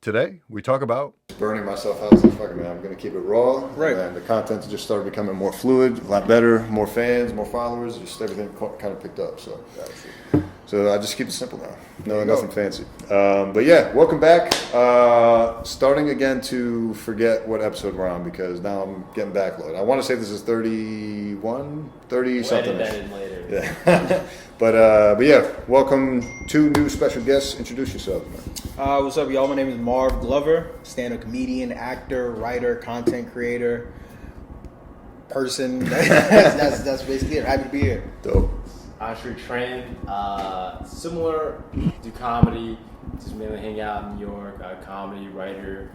Today, we talk about burning myself out. So fuck it, man. I'm gonna keep it raw. Right. And the content just started becoming more fluid, a lot better, more fans, more followers. Just everything kind of picked up. So I just keep it simple now. No, nothing fancy. But yeah, welcome back. Starting again to forget what episode we're on because now I'm getting backloaded. I want to say this is 31, 30 something. We'll edit that in later. Yeah. But yeah, welcome two new special guests. Introduce yourself, man. What's up, y'all? My name is Marv Glover, stand-up comedian, actor, writer, content creator, person. That's basically it. Happy to be here. Dope. Anhtriet Tran, similar to comedy, just mainly hang out in New York, comedy, writer,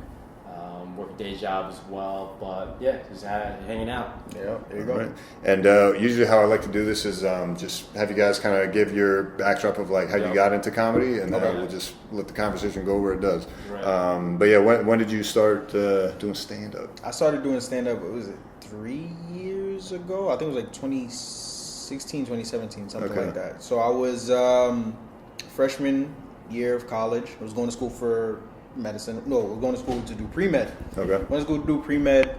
work a day job as well, but yeah, just hanging out. Yeah, there you go. Right. And usually how I like to do this is just have you guys kind of give your backdrop of like how you got into comedy, and then we'll just let the conversation go where it does. Right. But yeah, when did you start doing stand-up? I started doing stand-up, what was it, 3 years ago? I think it was like 2016, 2017, something like that. So I was freshman year of college. I was going to school for medicine. No, I was going to school to do pre-med. Okay. I went to school to do pre-med.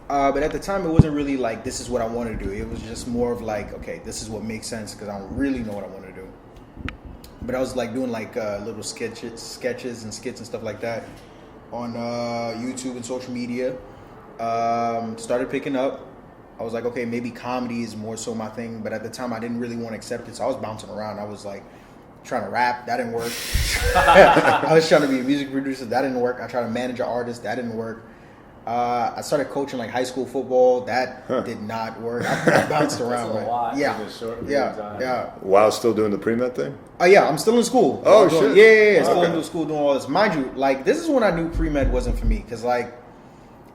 But at the time, it wasn't really like, this is what I want to do. It was just more of like, okay, this is what makes sense because I don't really know what I want to do. But I was like doing like little sketches and skits and stuff like that on YouTube and social media. Started picking up. I was like, okay, maybe comedy is more so my thing. But at the time, I didn't really want to accept it. So I was bouncing around. I was like trying to rap. That didn't work. I was trying to be a music producer. That didn't work. I tried to manage an artist. That didn't work. I started coaching like high school football. That did not work. I bounced around. That's a lot. Yeah. While still doing the pre-med thing? Yeah, I'm still in school. Oh, shit. Yeah. Still in school doing all this. Mind you, like, this is when I knew pre-med wasn't for me. Because, like,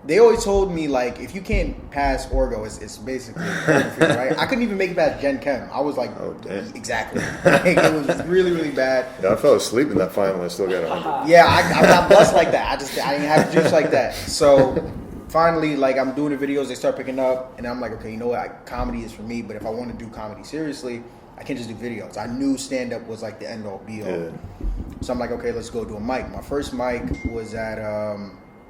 they always told me, like, if you can't pass Orgo, it's basically over for you, right? I couldn't even make it past Gen Chem. I was like, oh, damn. Exactly. Like, it was really, really bad. Yeah, I fell asleep in that final. I still got 100. Yeah, I got blessed like that. I didn't have juice like that. So finally, like, I'm doing the videos, they start picking up, and I'm like, okay, you know what? Comedy is for me, but if I want to do comedy seriously, I can't just do videos. I knew stand-up was like the end-all, be-all. Yeah. So I'm like, okay, let's go do a mic. My first mic was at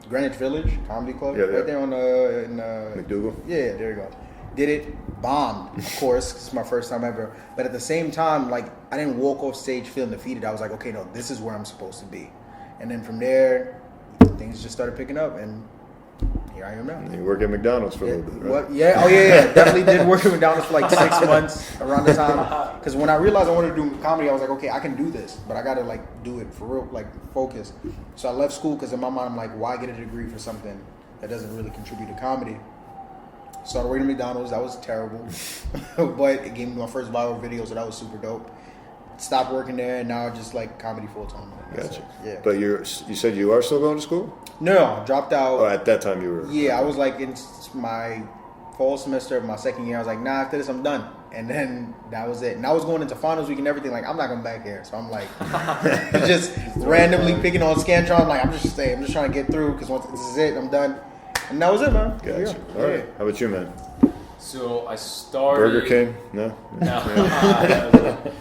Greenwich Village Comedy Club, right there on in McDougal. Yeah, there you go. Did it, bombed, of course. It's my first time ever. But at the same time, like, I didn't walk off stage feeling defeated. I was like, okay, no, this is where I'm supposed to be. And then from there, things just started picking up, and here I am now. And you work at McDonald's for a little bit, right? What? Yeah. Oh, yeah. Definitely did work at McDonald's for like 6 months around the time. Because when I realized I wanted to do comedy, I was like, okay, I can do this, but I got to like do it for real, like focus. So I left school because in my mind, I'm like, why get a degree for something that doesn't really contribute to comedy? Started working at McDonald's. That was terrible. But it gave me my first viral video, so that was super dope. Stopped working there, and now just like comedy full time. Gotcha. Yeah. But you said you are still going to school? No, dropped out. Oh, at that time you were. Yeah, I was like in my fall semester of my second year. I was like, nah, after this I'm done. And then that was it. And I was going into finals week and everything. Like, I'm not going back here. So I'm like, just randomly picking on Scantron. I'm like, I'm just trying to get through because once this is it, I'm done. And that was it, man. Gotcha. Yeah. All right. How about you, man? So I started... Burger King? No? No.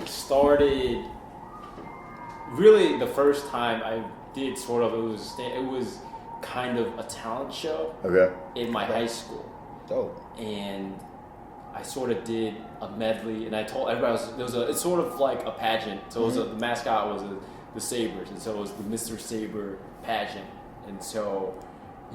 Started... Really, the first time I did sort of, it was kind of a talent show in my high school. Dope. And I sort of did a medley, and I told everybody it's sort of like a pageant. So it was the mascot was the Sabres, and so it was the Mr. Sabre pageant. And so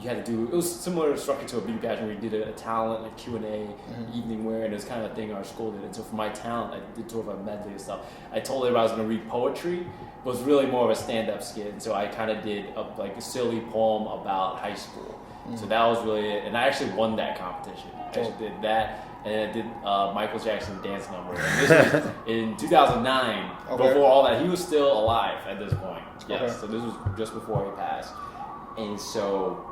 you had to do, it was similar structure to a beauty pageant where you did a talent, like Q&A, evening wear, and it was kind of a thing our school did. And so for my talent, I did sort of a medley and stuff. I told everybody I was going to read poetry, but it was really more of a stand-up skit. And so I kind of did a silly poem about high school. So that was really it. And I actually won that competition. I actually did that. And I did Michael Jackson dance number. And this was in 2009. Before all that, he was still alive at this point. Yes, so this was just before he passed. And so...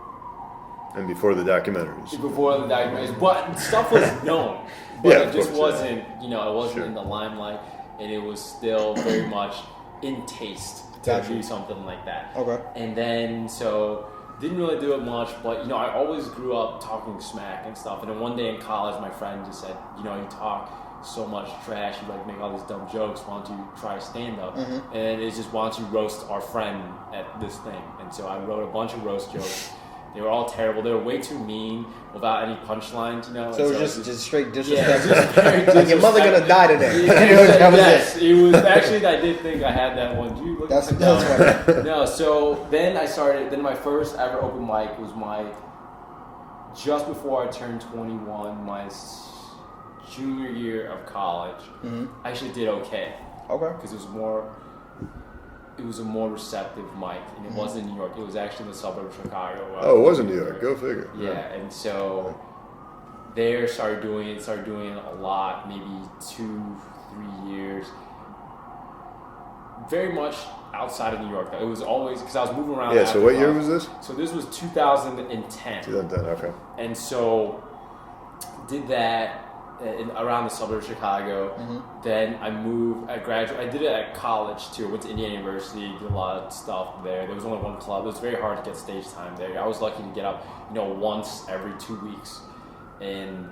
And before the documentaries. Before the documentaries. But stuff was known. But it just wasn't, it wasn't in the limelight. And it was still very much in taste to do something like that. Okay. And then, so... Didn't really do it much, but I always grew up talking smack and stuff. And then one day in college, my friend just said, you so much trash, you like make all these dumb jokes, why don't you try stand up? Mm-hmm. And it's just, why don't you roast our friend at this thing? And so I wrote a bunch of roast jokes. They were all terrible. They were way too mean without any punchlines, you know. So it was just straight disrespect. Yeah, just very Like your mother gonna die today. Yeah, That was yes, it. it was actually. I did think I had that one. You look That's at right. No, so then I started. Then my first ever open mic was just before I turned 21, my junior year of college. Mm-hmm. I actually did okay Okay. because it was a more receptive mic, and it wasn't in New York. It was actually in the suburb of Chicago. Oh, it was in New York. Go figure. Yeah, and so there started doing it a lot, maybe 2-3 years. Very much outside of New York. It was always, because I was moving around. Yeah, so what year was this? So this was 2010. 2010, okay. And so did that around the suburb of Chicago. Mm-hmm. Then I moved. I graduated. I did it at college too. I went to Indiana University. Did a lot of stuff there. There was only one club. It was very hard to get stage time there. I was lucky to get up, once every 2 weeks. And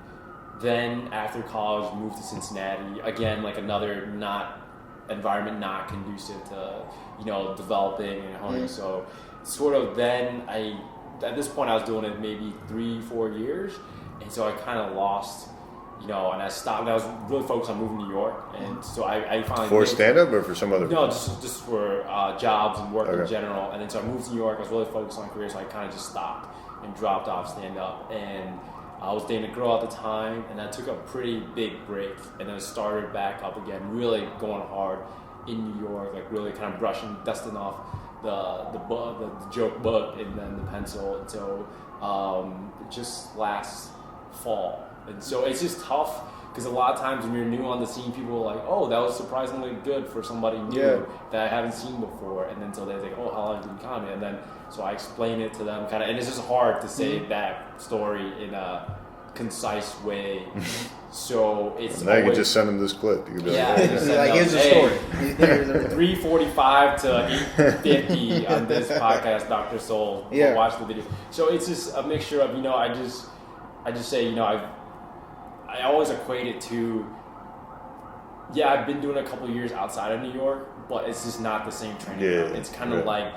then after college, moved to Cincinnati. Again, like another environment not conducive to developing and honing. Mm-hmm. So sort of then at this point I was doing it maybe 3-4 years, and so I kind of lost. And I stopped. I was really focused on moving to New York, and so I finally For stand-up or for some other? No, just for jobs and work in Okay. general. And then so I moved to New York. I was really focused on career, so I kind of just stopped and dropped off stand-up. And I was dating a girl at the time, and I took a pretty big break, and then started back up again, really going hard in New York, like really kind of dusting off the joke book and then the pencil. And so just last fall. And so it's just tough because a lot of times when you're new on the scene, people are like, "Oh, that was surprisingly good for somebody new that I haven't seen before." And then so they're like, "Oh, how long have you been comedy?" And then so I explain it to them, kind of, and it's just hard to say that story in a concise way. So it's Now you can just send them this clip. You can be Like, here's the story. 3:45 to 8:50 on this podcast, Dr. Soul. Yeah. Watch the video. So it's just a mixture of I just say I always equate it to I've been doing it a couple of years outside of New York, but it's just not the same training ground. It's kind of like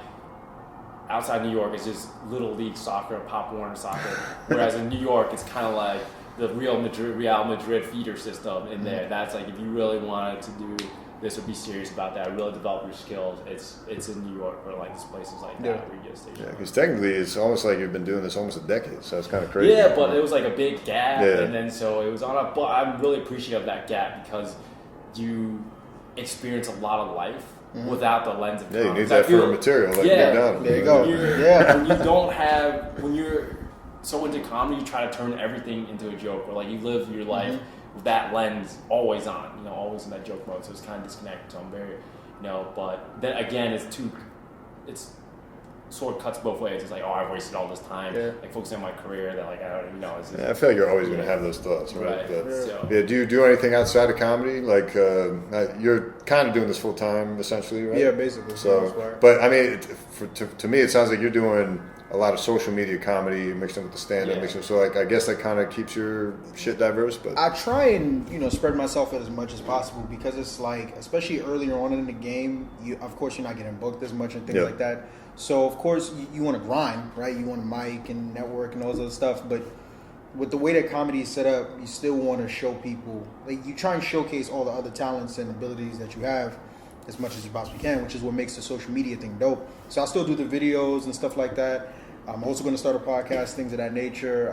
outside New York, it's just little league soccer, Pop Warner soccer, whereas in New York, it's kind of like the Real Madrid feeder system in there. That's like if you really wanted to do this or be serious about that, really develop your skills, it's in New York or like these places like that where you get stationed. Yeah, because technically it's almost like you've been doing this almost a decade, so it's kind of crazy. Yeah, but it was like a big gap, and then so it was on a. But I'm really appreciative of that gap because you experience a lot of life without the lens of comedy. Yeah, you need that for material. Like there you go. When you don't have, when you're so into comedy, you try to turn everything into a joke, or like you live your life with that lens always on, always in that joke mode. So it's kind of disconnected. So I'm very, but then again, it's sort of cuts both ways. It's like, oh, I've wasted all this time, like focusing on my career that like I don't even know. It's just, I feel like you're always going to have those thoughts, right? But, So. do you do anything outside of comedy? Like you're kind of doing this full time, essentially, right? Yeah, basically. So, but I mean, to me, it sounds like you're doing a lot of social media comedy mixed in with the stand-up. So like, I guess that kind of keeps your shit diverse. But I try and spread myself as much as possible because it's like, especially earlier on in the game, of course you're not getting booked as much and things like that. So of course you want to grind, right? You want to mic and network and all this other stuff. But with the way that comedy is set up, you still want to show people, like you try and showcase all the other talents and abilities that you have as much as you possibly can, which is what makes the social media thing dope. So I still do the videos and stuff like that. I'm also going to start a podcast, things of that nature.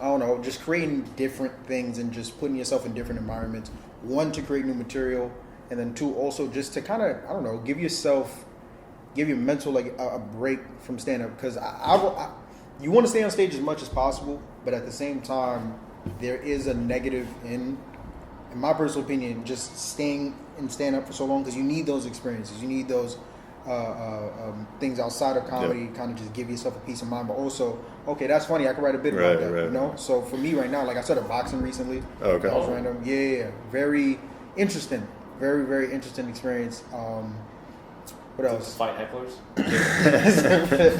I don't know, just creating different things and just putting yourself in different environments. One, to create new material, and then two, also just to kind of, I don't know, give your mental like a break from stand-up. Because you want to stay on stage as much as possible, but at the same time, there is a negative in my personal opinion, just staying in stand-up for so long because you need those experiences. You need those things outside of comedy, kind of just give yourself a peace of mind, but also, okay, that's funny, I can write a bit about that, So for me right now, like I started boxing recently. Okay. That was random. Yeah. Very interesting. Very, very interesting experience. What else? Fight hecklers.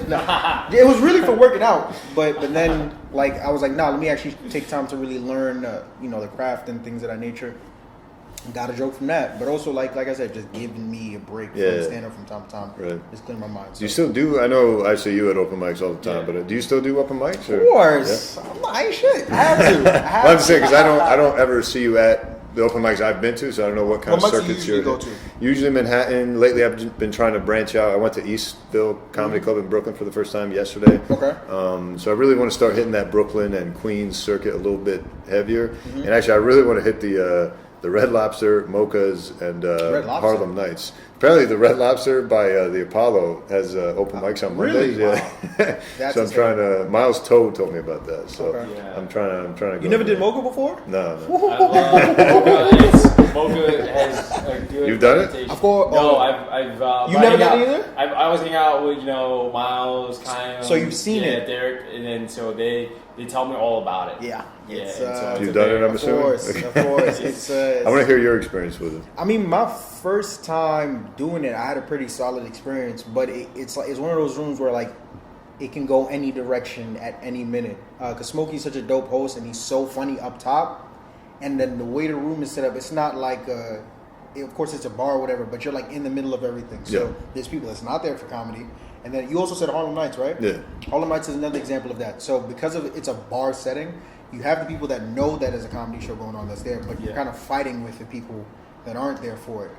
Nah. It was really for working out, but then like I was like, nah, let me actually take time to really learn, the craft and things of that nature. Got a joke from that, but also like I said, just giving me a break from stand up from time to time. Right. Just clear my mind. So. Do you still do? I know I see you at open mics all the time, but do you still do open mics? Or? Of course, I ain't. I have to. Well, I'm just saying because I don't ever see you at the open mics I've been to, so I don't know what kind of circuits you you're go to. Usually Manhattan. Lately, I've been trying to branch out. I went to Eastville Comedy Club in Brooklyn for the first time yesterday. Okay. So I really want to start hitting that Brooklyn and Queens circuit a little bit heavier. And actually, I really want to hit the Red Lobster, Mocha's, and Harlem Nights. Apparently, the Red Lobster by the Apollo has open mics on Mondays. Really? Yeah. That's so I'm trying to. Miles Toad told me about that. So I'm trying to. You never did Mocha before? No. I love Mocha has a good. You've done it? reputation. Of course. No, I've. You never done it either? I always hang out with Miles, Kyle. So you've seen it? Derek, and then so they tell me all about it. Yeah. It's, You've done it, I'm assuming? Of course. It's I want to hear your experience with it. I mean, my first time doing it, I had a pretty solid experience, but it's one of those rooms where like it can go any direction at any minute. Because Smokey's such a dope host, and he's so funny up top, and then the way the room is set up, it's not like of course it's a bar or whatever, but you're like in the middle of everything. So there's people that's not there for comedy. And then you also said Harlem Nights, right? Yeah. Harlem Nights is another example of that. So because of it's a bar setting, you have the people that know that there's a comedy show going on that's there, but you're kind of fighting with the people that aren't there for it.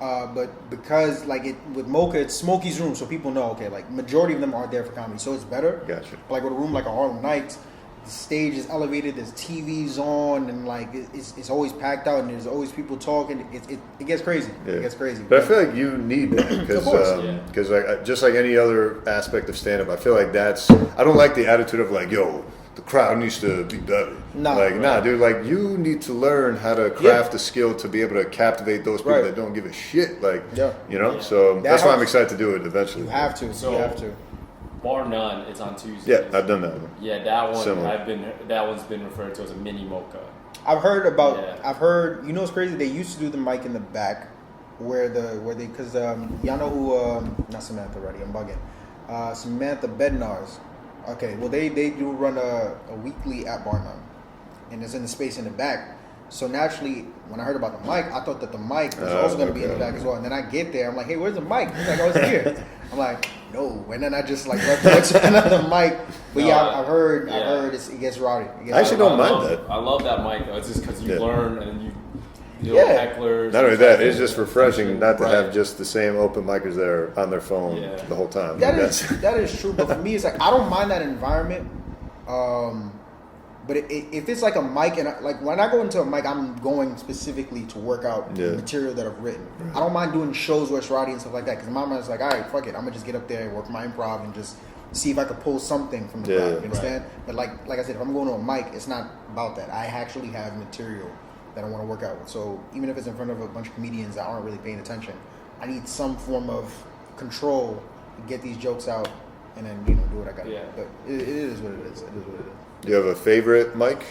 But because with Mocha, it's Smokey's room, so people know, okay, like majority of them aren't there for comedy, so it's better. Gotcha. Like with a room like a Harlem Nights, the stage is elevated, there's TVs on, and like it's always packed out, and there's always people talking. It gets crazy. Yeah. It gets crazy. But I feel like you need that because like just like any other aspect of stand-up, I feel like I don't like the attitude of like, yo, the crowd needs to be better. Nah, dude. Like, you need to learn how to craft a skill to be able to captivate those people that don't give a shit. Like, So that's why I'm excited to do it eventually. You have to. So, you have to. Bar None, it's on Tuesdays. Yeah, I've done that one. Yeah, that one. Similar. That one's been referred to as a mini Mocha. I've heard about. I've heard. You know what's crazy? They used to do the mic in the back, because y'all know who? Not Samantha Reddy. I'm bugging. Samantha Bednar's. Okay, well they do run a weekly at Bar None, and it's in the space in the back. So naturally, when I heard about the mic, I thought that the mic was also going to be in the back as well. And then I get there, I'm like, hey, where's the mic? He's like, oh, it's here. I'm like, no. And then I just like left another mic. But I've heard it gets rowdy. I actually don't mind that. I love that mic though. It's just because you learn and you hecklers. Not only that, it's just refreshing not to have just the same open micers there on their phone the whole time. That is true. But for me, it's like I don't mind that environment. But if it's like a mic, and like when I go into a mic, I'm going specifically to work out the material that I've written. I don't mind doing shows where it's rowdy and stuff like that, because my mind's like, all right, fuck it, I'm gonna just get up there and work my improv and just see if I could pull something from the crowd. You understand? But like I said, if I'm going to a mic, it's not about that. I actually have material that I want to work out with. So even if it's in front of a bunch of comedians that aren't really paying attention, I need some form of control to get these jokes out, and then do what I got to do. But it is what it is. It is what it is. Do you have a favorite mic?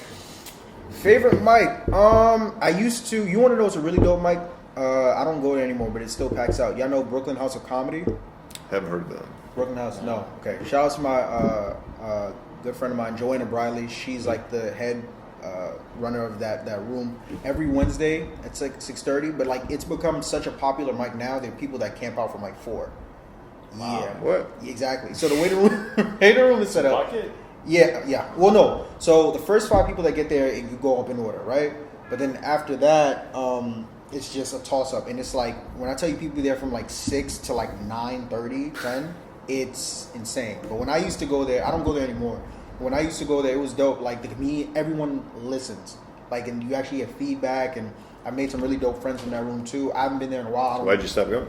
Favorite mic? I used to. You want to know what's a really dope mic? I don't go there anymore, but it still packs out. Y'all know Brooklyn House of Comedy? Haven't heard of that. Brooklyn House? No. Okay. Shout out to my good friend of mine, Joanna Briley. She's like the head runner of that room. Every Wednesday at 6:30, but like it's become such a popular mic now. There are people that camp out from like 4. Wow. Yeah. What? Exactly. So the way the room is set up. Bucket? Yeah. Well, no. So the first 5 people that get there, you go up in order, right? But then after that, it's just a toss-up. And it's like, when I tell you people there from like 6 to like 9:30, 10, it's insane. But when I used to go there, I don't go there anymore. When I used to go there, it was dope. Like, the comedian, everyone listens. Like, and you actually get feedback. And I made some really dope friends from that room, too. I haven't been there in a while. Why'd you stop going?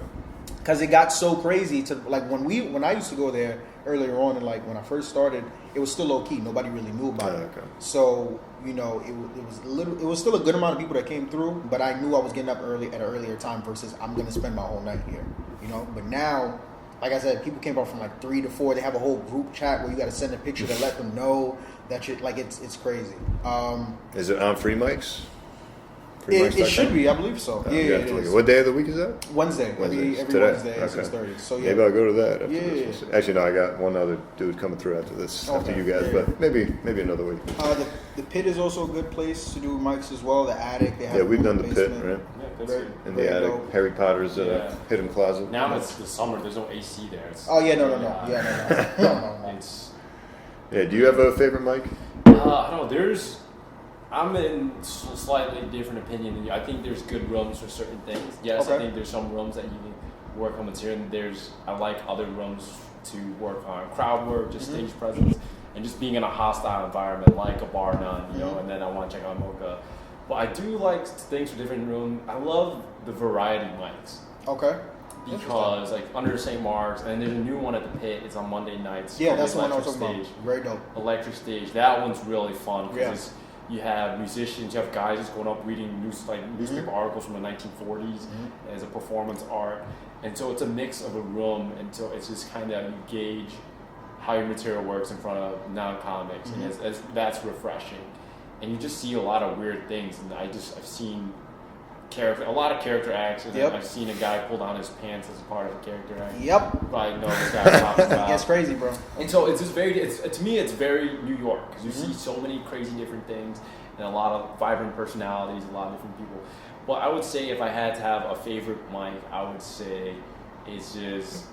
Because it got so crazy to, like, when I used to go there earlier on, and like when I first started, it was still low key. Nobody really knew about it. Okay. So it was still a good amount of people that came through, but I knew I was getting up early at an earlier time versus I'm gonna spend my whole night here. But now, like I said, people came out from like 3 to 4. They have a whole group chat where you got to send a picture to let them know that you like it's crazy. Is it on free mics? It should be, I believe so. Yeah, it is. What day of the week is that? Wednesday. Every Wednesday at 6:30. So yeah. Maybe I'll go to that. After this. Actually, no, I got one other dude coming through after this, after you guys, but maybe another week. The pit is also a good place to do mics as well. The attic. They have we've done the pit, right? Yeah, in the attic, dope. Harry Potter's hidden closet. Now it's the summer. There's no AC there. No. It's. Yeah. Do you have a favorite mic? I don't know. I'm in slightly different opinion than you. I think there's good rooms for certain things. Yes, I think there's some rooms that you can work on material, and I like other rooms to work on crowd work, just stage presence, and just being in a hostile environment like a bar none, you know. And then I want to check out Mocha. But I do like things for different rooms. I love the variety mics. Okay. Because like under St. Mark's, and there's a new one at the pit. It's on Monday nights. Yeah, that's the one I was talking about. Very dope. Electric Stage. That one's really fun because you have musicians, you have guys just going up reading newspaper articles from the 1940s as a performance art, and so it's a mix of a room, and so it's just kind of you gauge how your material works in front of non-comics, and that's refreshing, and you just see a lot of weird things, and I've seen a lot of character acts, and I've seen a guy pull down his pants as a part of a character act. Probably know this guy talks about. It's crazy, bro. And so it's just to me, it's very New York because you see so many crazy different things and a lot of vibrant personalities, a lot of different people. But I would say if I had to have a favorite mic, I would say it's just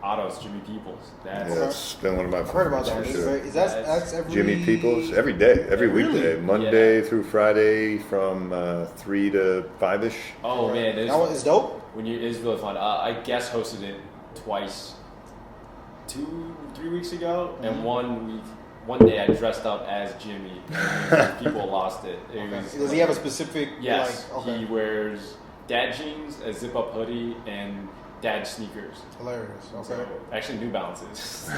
Otto's Jimmy Peoples. That's been one of my favorites. I've heard about that. Sure. That's every... Jimmy Peoples every day, every weekday, Monday through Friday from 3 to 5ish. Oh man, it's dope. It's really fun. I guest hosted it twice, 2-3 weeks ago, and one day I dressed up as Jimmy. And people lost it. Does he have a specific? Yes, he wears dad jeans, a zip-up hoodie, and dad sneakers. Hilarious. Okay. So, actually, New Balances.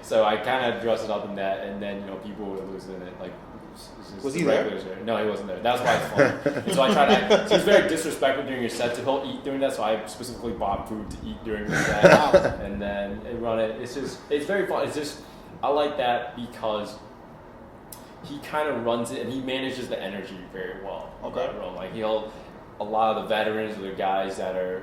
So I kind of dressed it up in that, and then people were losing it. Like, was he there? No, he wasn't there. That's why it's funny. And so I tried to. So it's very disrespectful during your set. So he'll eat during that. So I specifically bought food to eat during the set, and then run it. It's very fun. It's just I like that because he kind of runs it and he manages the energy very well. Okay. That room. Like a lot of the veterans or the guys that are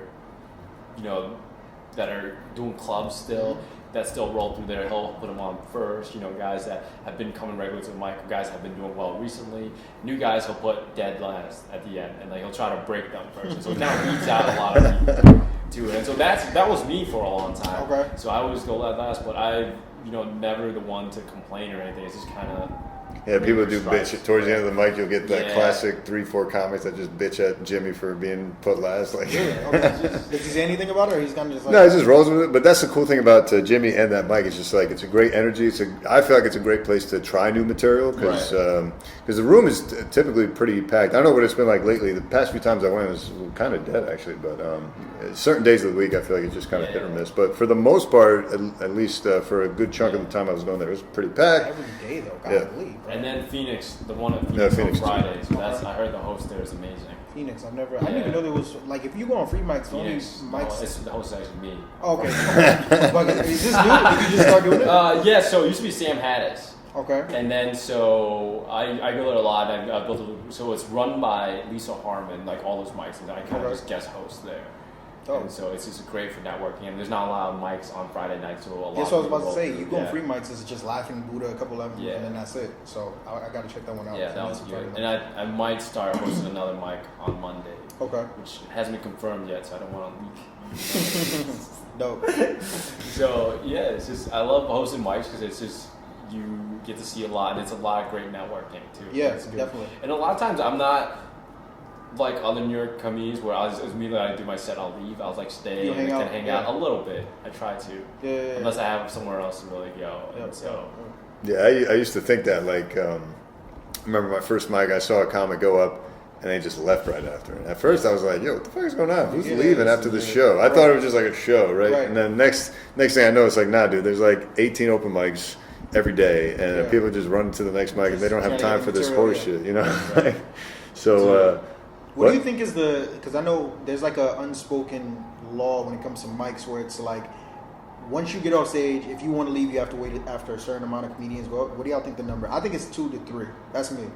that are doing clubs still, that still roll through there, he'll put them on first. Guys that have been coming regularly to the mic, guys have been doing well recently. New guys he'll put dead last at the end, and he'll try to break them first. And so it kind of weeds out a lot of people to it. And so that was me for a long time. Okay. So I always go last, but I never the one to complain or anything. It's just kind of. Yeah, people do bitch. Towards the end of the mic, you'll get that classic 3-4 comics that just bitch at Jimmy for being put last. Like, does he say anything about it, or he's kind of just like... No, he just rolls with it. But that's the cool thing about Jimmy and that mic. It's just like, it's a great energy. I feel like it's a great place to try new material because the room is typically pretty packed. I don't know what it's been like lately. The past few times I went, it was kind of dead, actually. But certain days of the week, I feel like it's just kind of hit or miss. But for the most part, at least for a good chunk of the time I was going there, it was pretty packed. Every day, though, golly. And then Phoenix, the one at Phoenix on Fridays. So I heard the host there is amazing. Phoenix, I didn't even know there was, like, if you go on free mics, Phoenix, mics. It's the host is actually me. Oh, okay. Is this new? Did you just start doing it? Yeah, so it used to be Sam Hattis. Okay. And then so I go there a lot. I built so it's run by Lisa Harmon, like all those mics, and I kind of just guest host there. Oh. And so it's just great for networking. And there's not a lot of mics on Friday nights, so a lot. That's what I was about to say. You go on free mics, it's just Laughing Buddha, a couple of them, and then that's it. So I got to check that one out. Yeah, that was good. And I might start hosting another mic on Monday. Okay. Which hasn't been confirmed yet, so I don't want to leak. Dope. So yeah, it's just I love hosting mics because it's just you get to see a lot, and it's a lot of great networking too. Yeah, definitely. And a lot of times I'm not like other New York comedians where immediately I do my set, I'll leave. I'll like stay and hang out a little bit. I try to. Yeah. Unless I have somewhere else to really go. Yeah, I used to think that. Like, I remember my first mic, I saw a comic go up, and they just left right after. And at first, I was like, "Yo, what the fuck is going on? Who's leaving after the show?" I thought it was just like a show, right? And then next thing I know, it's like, "Nah, dude. There's like 18 open mics every day, and people just run to the next mic, and they don't have time for this horse shit, Right. So. What do you think is because I know there's like a unspoken law when it comes to mics where it's like, once you get off stage, if you want to leave, you have to wait after a certain amount of comedians go up. What do y'all think the number? I think it's 2 to 3. That's me.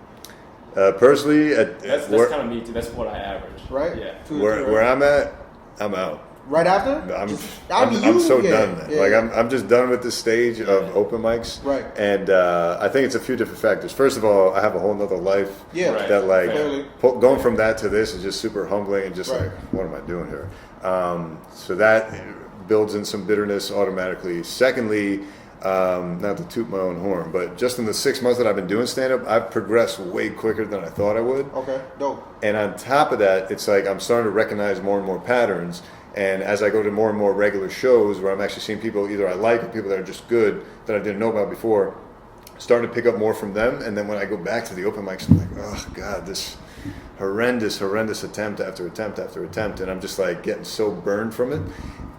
Personally, That's where, kind of me too. That's what I average. Right? Yeah. 2 to 3, right? where I'm at, I'm out. Right after? I'm so Yeah, done, man. yeah, Like yeah. I'm just done with this stage of open mics. Right. And I think it's a few different factors. First of all, I have a whole nother life. Yeah. Right. That like Clearly. going from that to this is just super humbling and just Right. like, what am I doing here? So that builds in some bitterness automatically. Secondly, not to toot my own horn, but just in the 6 months that I've been doing stand-up, I've progressed way quicker than I thought I would. Okay, dope. And on top of that, it's like I'm starting to recognize more and more patterns. And as I go to more and more regular shows where I'm actually seeing people either I like or people that are just good that I didn't know about before, starting to pick up more from them. And then when I go back to the open mics, I'm like, oh God, this horrendous attempt after attempt after attempt. And I'm just like getting so burned from it.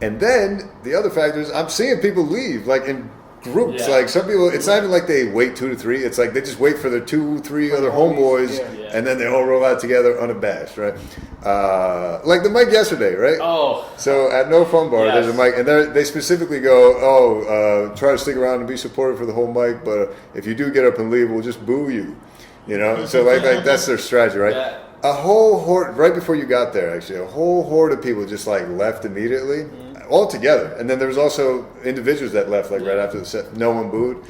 And then the other factor is I'm seeing people leave, like in groups. Yeah. Like some people, it's not even like they wait 2 to 3. It's like they just wait for their 2, 3 other homeboys, Yeah. and then they all roll out together unabashed, right? Like the mic yesterday, right? Oh. So at No Fun Bar, Yes. there's a mic, and they specifically go, try to stick around and be supportive for the whole mic, but if you do get up and leave, we'll just boo you. You know? So like that's their strategy, right? Yeah. A whole horde, right before you got there, actually, a whole horde of people just like left immediately, all together. And then there was also individuals that left like right after the set. No one booed.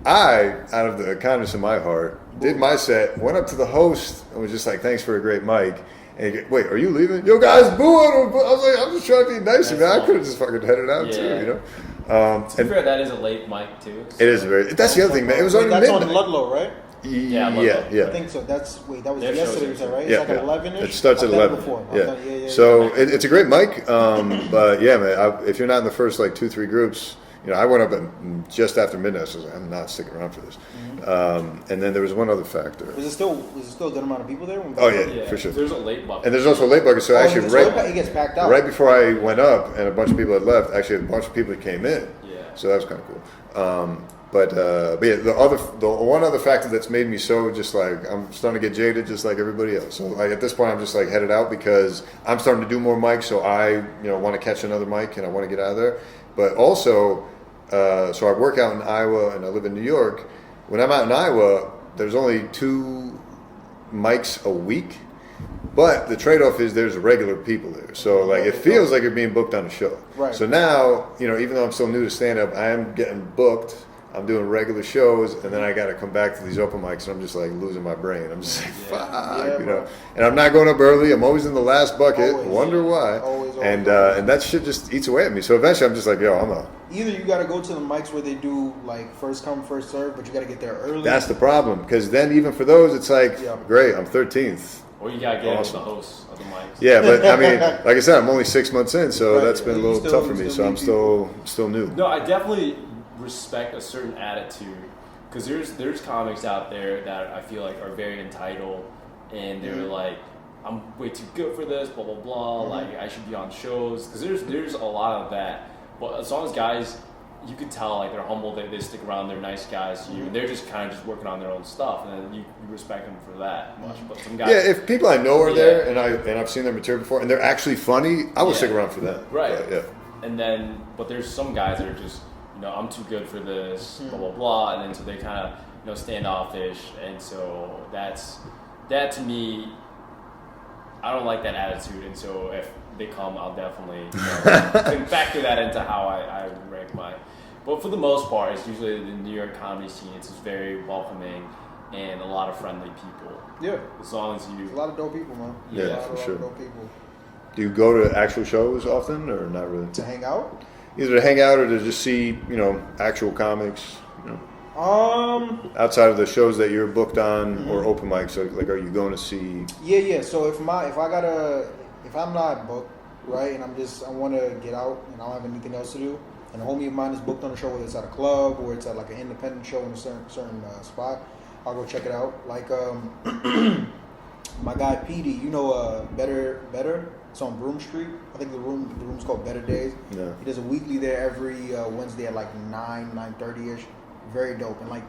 I, out of the kindness of my heart, did my set, went up to the host, and was just like, thanks for a great mic. And he, wait, are you leaving? Yo, guys, booing! I was like, I'm just trying to be nice, man. I could have just fucking headed out too, you know. To be fair, that is a late mic too. So. It is very. That's the other thing, man. It was already That's midnight. on Ludlow, right? Yeah. I think so. That was Their yesterday, shows right? Yeah, It's like 11ish. It starts at I've done it 11. before. I've Yeah. done- yeah. So it's a great mic, but yeah, man. If you're not in the first like 2-3 groups, you know, I went up at just after midnight. So I was like, I'm not sticking around for this. And then there was one other factor. Was it still a good amount of people there? Oh yeah, for sure. There's a late bucket. And there's also a late bucket. So actually, it gets packed out. right before I went up, and a bunch of people had left. Actually, a bunch of people came in. Yeah. So that was kind of cool. But yeah, the one other factor that's made me so just like I'm starting to get jaded, just like everybody else. So like at this point, I'm just like headed out because I'm starting to do more mics. So I want to catch another mic and I want to get out of there. But also, so I work out in Iowa and I live in New York. When I'm out in Iowa, there's only 2 mics a week. But the trade-off is there's regular people there. So like it feels like you're being booked on a show. Right. So now, even though I'm still new to stand-up, I am getting booked. I'm doing regular shows, and then I got to come back to these open mics, and I'm just like losing my brain. I'm just like, fuck, And I'm not going up early. I'm always in the last bucket. Always. Wonder why. Always. And that shit just eats away at me. So eventually, I'm just like, yo, I'm out. Either you got to go to the mics where they do like first come first serve, but you got to get there early. That's the problem, because then even for those, it's like, great, I'm 13th. Or you gotta get into the host of the mics. Yeah, but I mean, like I said, I'm only 6 months in, so Right. that's been a little tough for me. So I'm still new. No, I definitely respect a certain attitude because there's comics out there that I feel like are very entitled and they're like, I'm way too good for this, blah blah blah. Like I should be on shows because there's a lot of that. But as long as guys, you could tell like they're humble, they stick around, they're nice guys to you, and they're just kind of just working on their own stuff, and then you respect them for that much. But some guys, Yeah, if people I know are there and I've seen their material before and they're actually funny, I will stick around for them. Right. But, yeah. And then, but there's some guys that are just, I'm too good for this, blah blah blah, and then so they kind of, standoffish, and so that to me, I don't like that attitude, and so if they come, I'll definitely can factor that into how I rank my. But for the most part, it's usually the New York comedy scene. It's just very welcoming and a lot of friendly people. Yeah. As long as you. A lot of dope people, man. Yeah, a for lot sure. of dope people. Do you go to actual shows often or not really? To hang out? Either to hang out or to just see, actual comics, outside of the shows that you're booked on or open mics. So, like, are you going to see? Yeah. So if I'm not booked, right, and I want to get out and I don't have anything else to do, and a homie of mine is booked on a show, whether it's at a club or it's at like an independent show in a certain spot, I'll go check it out. Like my guy Petey, Better. It's on Broome Street. I think the room's called Better Days. Yeah. He does a weekly there every Wednesday at like 9:30ish. Very dope, and like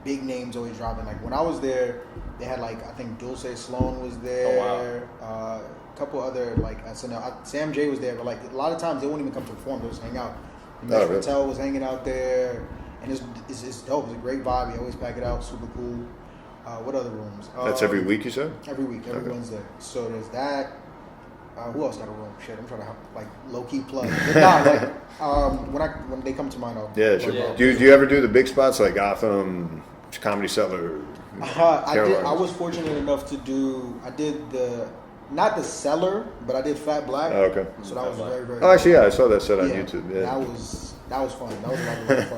big names always dropping. Like when I was there, they had like I think Dulce Sloan was there. Oh, wow. A couple other like SNL. Sam J was there, but like a lot of times they won't even come to perform. They'll just hang out. Mesh Really? Patel was hanging out there, and it's dope. It's a great vibe. He always pack it out, super cool. What other rooms? That's every week, you said? Every week, every Okay. Wednesday. So there's that. Who else got a room? Shit, I'm trying to like low key plug. But nah, like when they come to mind, I'll Yeah, plug sure. them. Do you ever do the big spots like Gotham, Comedy Cellar? I did. Caroline's? I was fortunate enough to do. I did not the Cellar, but I did Fat Black. Oh, okay. So that was very, very. Oh, actually, yeah, I saw that set on Yeah, YouTube. Yeah. that was fun. That was a lot of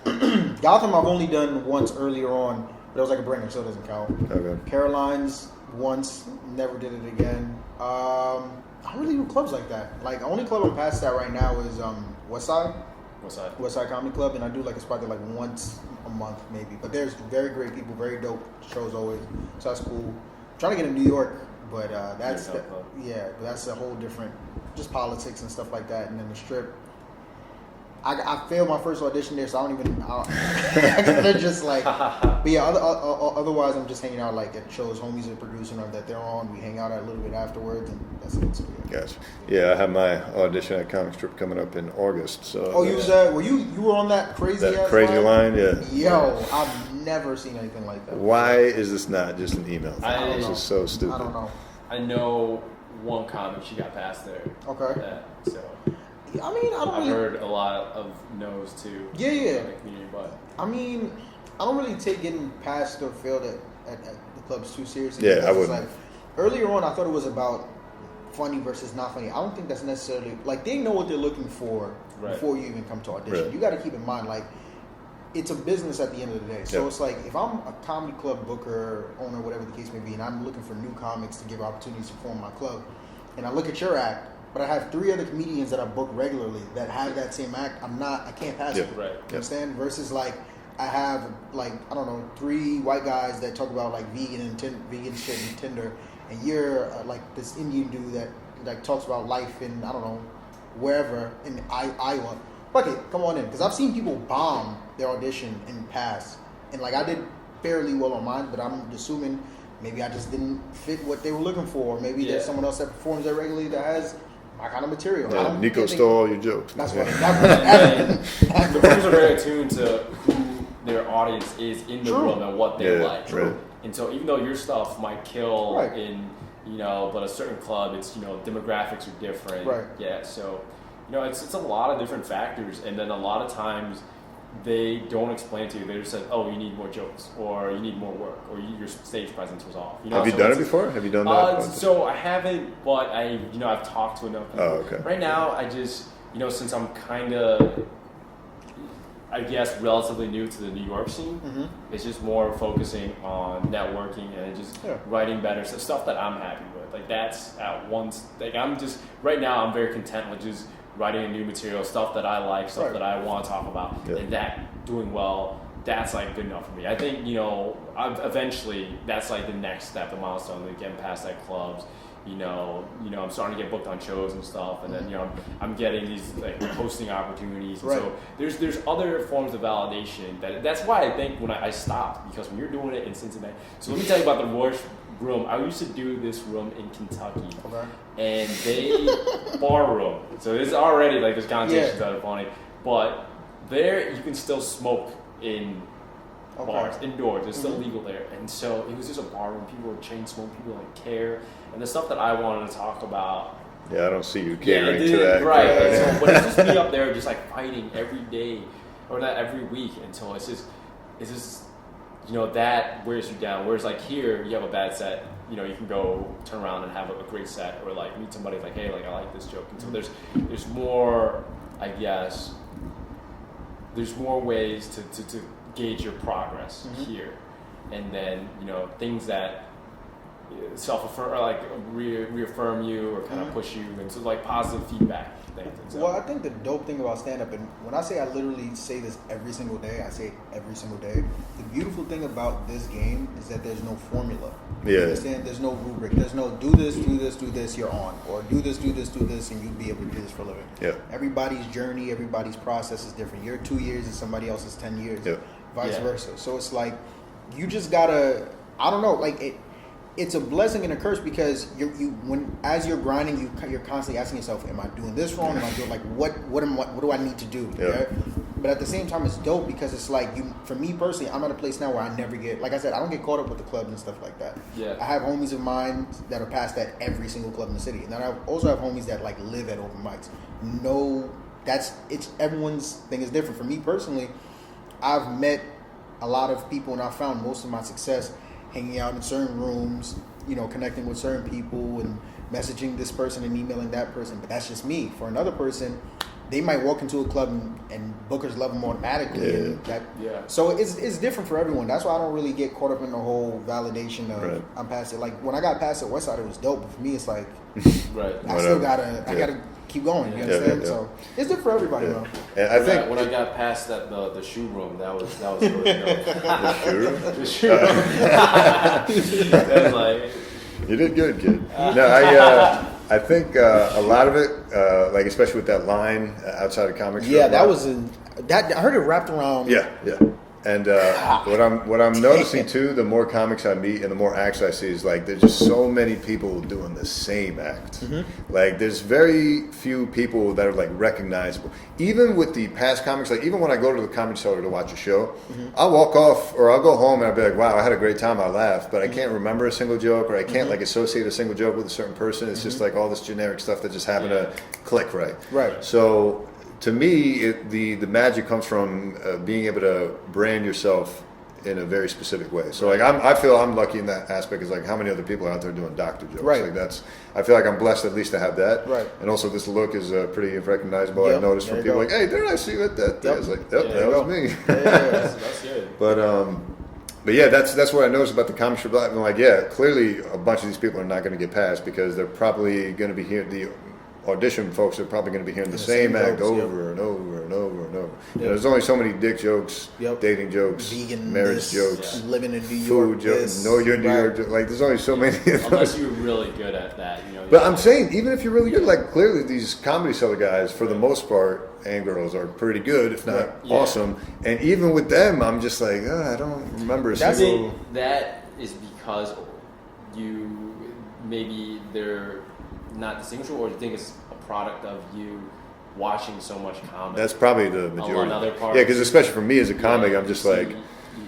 fun. Gotham I've only done once earlier on, but it was like a bringer, so it doesn't count. Okay. Caroline's once, never did it again. I don't really do clubs like that. Like only club I'm past that right now is Westside Comedy Club, and I do like a spot there like once a month maybe. But there's very great people, very dope shows always, so that's cool. I'm trying to get in New York, but that's a whole different, just politics and stuff like that. And then the Strip, I failed my first audition there, so I don't even. They're just like, but yeah. Otherwise, I'm just hanging out like at shows. Homies are producing or that they're on. We hang out a little bit afterwards, and that's it. So, yeah. Gotcha. Yeah, I have my audition at Comic Strip coming up in August. So. Oh, you was were you were on that crazy line? Yeah. Yo, I've never seen anything like that. Why is this not just an email? This is so stupid. I don't know. I know one comic she got past there. Okay. So. I mean, I've heard a lot of no's too. Yeah. In the community, but I mean, I don't really take getting past or failed at the clubs too seriously. Yeah, I because wouldn't. Like, earlier on, I thought it was about funny versus not funny. I don't think that's necessarily like they know what they're looking for before you even come to audition. Right. You got to keep in mind like it's a business at the end of the day. So it's like if I'm a comedy club booker, owner, whatever the case may be, and I'm looking for new comics to give opportunities to form my club, and I look at your act. But I have 3 other comedians that I book regularly that have that same act. I can't pass it. Right. You understand? Versus like, I have like, I don't know, 3 white guys that talk about like vegan shit and Tinder, and you're like this Indian dude that like talks about life in, I don't know, wherever in Iowa. Fuck it, come on in. Because I've seen people bomb their audition and pass. And like I did fairly well on mine, but I'm assuming maybe I just didn't fit what they were looking for. Maybe there's someone else that performs that regularly that has my kind of material. Yeah, Nico stole all your jokes. That's funny. The rooms are very attuned to who their audience is in the room and what they like. True. And so even though your stuff might kill Right. in, but a certain club, it's, demographics are different. Right. Yeah. So, it's a lot of different factors. And then a lot of times they don't explain to you. They just say, oh, you need more jokes, or you need more work, or your stage presence was off. Have you done it before? Have you done that? So I haven't, but I've talked to enough people. Oh, okay. Right now, I just, since I'm kind of, I guess, relatively new to the New York scene, it's just more focusing on networking and just writing better stuff that I'm happy with. Like that's at once. Like I'm just right now, I'm very content with just writing a new material, stuff that I like, stuff that I want to talk about, and that doing well. That's like good enough for me. I think eventually that's like the next step, the milestone, like getting past that clubs. I'm starting to get booked on shows and stuff, and then I'm getting these like hosting opportunities. And so there's other forms of validation. That's why I think when I stopped, because when you're doing it in Cincinnati. So let me tell you about the Royce room. I used to do this room in Kentucky, and they bar room. So this is already like there's connotations that are funny, but there you can still smoke in bars indoors. It's still legal there, and so it was just a bar room. People were chain smoking. People like care, and the stuff that I wanted to talk about. Yeah, I don't see you catering to that. Right. So, but it's just me up there, just like fighting every day, or not every week, until it's just that wears you down. Whereas like here, you have a bad set, you can go turn around and have a great set, or like meet somebody like, hey, like I like this joke. And so there's more, I guess, there's more ways to gauge your progress here, and then things that self-affirm or like reaffirm you or kind of push you, and so like positive feedback things. So. Well, I think the dope thing about stand-up, and when I say I literally say this every single day, I say it every single day. The beautiful thing about this game is that there's no formula. Yeah. You understand? There's no rubric. There's no do this, you're on, or do this, and you'll be able to do this for a living. Yeah. Everybody's journey, everybody's process is different. Your 2 years and somebody else's 10 years. Yeah. Vice versa. So it's like you just gotta. I don't know. Like it. It's a blessing and a curse because as you're grinding, you're constantly asking yourself, "Am I doing this wrong? Am I doing like what do I need to do?" Yeah. Right? But at the same time, it's dope because it's like for me personally, I'm at a place now where I never get, like I said, I don't get caught up with the clubs and stuff like that. Yeah. I have homies of mine that are past at every single club in the city, and then I also have homies that like live at open mics. No, it's everyone's thing is different. For me personally, I've met a lot of people, and I found most of my success hanging out in certain rooms, connecting with certain people and messaging this person and emailing that person. But that's just me. For another person, they might walk into a club and bookers love them automatically. Yeah. So it's different for everyone. That's why I don't really get caught up in the whole validation of I'm past it. Like when I got past at Westside, it was dope. But for me, it's like I still gotta keep going. You understand? So it's different for everybody, though. And I think when I got past that the shoe room, that was really dope. the shoe room. The shoe room. That was like, you did good, kid. No, I think a lot of it, like especially with that line outside of comics. Yeah, that was I heard it wrapped around. Yeah. And what I'm noticing too, the more comics I meet and the more acts I see is like there's just so many people doing the same act. Mm-hmm. Like there's very few people that are like recognizable. Even with the past comics, like even when I go to the Comedy Cellar to watch a show, I'll walk off or I'll go home and I'll be like, wow, I had a great time, I laughed, but I can't remember a single joke or I can't like associate a single joke with a certain person. It's just like all this generic stuff that just happened to click right. Right. So to me, the magic comes from being able to brand yourself in a very specific way. So like I feel I'm lucky in that aspect. Is like how many other people are out there doing doctor jokes. Right. Like I feel like I'm blessed at least to have that. Right. And also this look is pretty recognizable. I've noticed from people like, hey, didn't I see that? I was like, that was me. that's good. But yeah, that's what I noticed about the comic strip. I'm like, yeah, clearly a bunch of these people are not going to get passed because they're probably going to be here. The audition folks are probably going to be hearing the same act over and over and over and over. There's only so many dick jokes, dating jokes, vegan marriage jokes, living in New York, food jokes. Know you're in New York. Like there's only so many. Unless you're really good at that, But I'm saying, even if you're really good, like clearly these Comedy Cellar guys, for the most part, and girls are pretty good, if not awesome. And even with them, I'm just like, I don't remember a single. That is because they're not distinguishable, or do you think it's a product of you watching so much comedy? That's probably the majority. Other parts. Yeah, because especially for me as a comic, I'm just like... You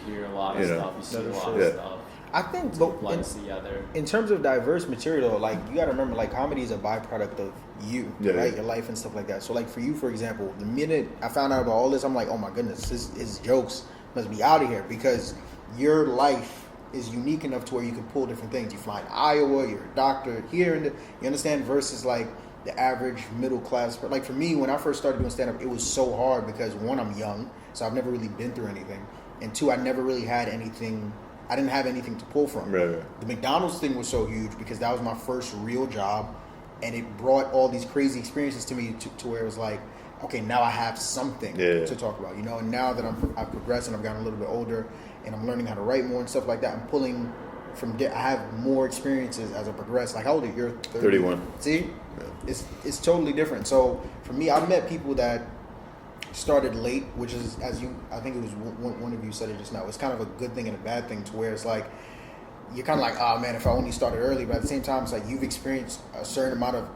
hear a lot of stuff, you see a lot of stuff. I think blends together. In terms of diverse material, like you got to remember, like comedy is a byproduct of you, right? Your life and stuff like that. So like for you, for example, the minute I found out about all this, I'm like, oh my goodness, his jokes must be out of here because your life is unique enough to where you can pull different things. You fly in Iowa, you're a doctor here, and you understand, versus like the average middle class. But like for me, when I first started doing stand up, it was so hard because one, I'm young, so I've never really been through anything, and two, I never really had anything. I didn't have anything to pull from. Right. The McDonald's thing was so huge because that was my first real job, and it brought all these crazy experiences to me to where it was like, okay, now I have something to talk about, And now that I've progressed and I've gotten a little bit older, and I'm learning how to write more and stuff like that, I'm pulling from. I have more experiences as I progress. Like how old are you? You're 31. See, it's totally different. So for me, I've met people that started late, which is, I think it was one of you said it just now. It's kind of a good thing and a bad thing, to where it's like you're kind of like, oh man, if I only started early. But at the same time, it's like you've experienced a certain amount of